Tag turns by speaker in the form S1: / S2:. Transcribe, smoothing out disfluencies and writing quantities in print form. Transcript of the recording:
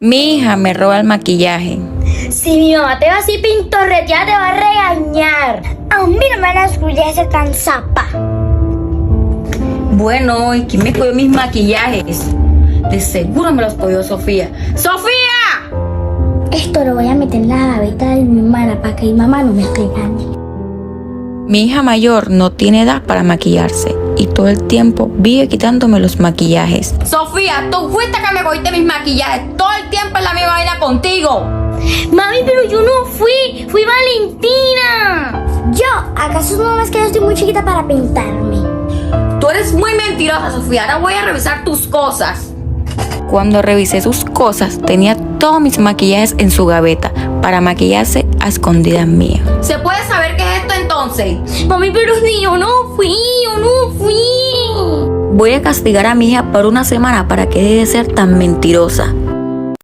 S1: Mi hija me roba el maquillaje.
S2: Si mi mamá te va así pintorreteada, te va a regañar. A mí no me van a escuchar ese tan zapa.
S1: Bueno, ¿y quién me cogió mis maquillajes? De seguro me los cogió Sofía. ¡Sofía!
S2: Esto lo voy a meter en la gaveta de mi hermana para que mi mamá no me regañe.
S1: Mi hija mayor no tiene edad para maquillarse y todo el tiempo vive quitándome los maquillajes. Sofía, tú fuiste que me cogiste mis maquillajes. Todo el tiempo es la misma vaina contigo.
S2: Mami, pero yo no fui Valentina. ¿Yo? ¿Acaso no es que yo estoy muy chiquita para pintarme?
S1: Tú eres muy mentirosa, Sofía. Ahora voy a revisar tus cosas. Cuando revisé sus cosas, tenía todos mis maquillajes en su gaveta para maquillarse a escondidas mías. ¿Se puede saber qué es esto entonces?
S2: Mami, pero si yo no fui.
S1: Voy a castigar a mi hija por una semana para que deje de ser tan mentirosa.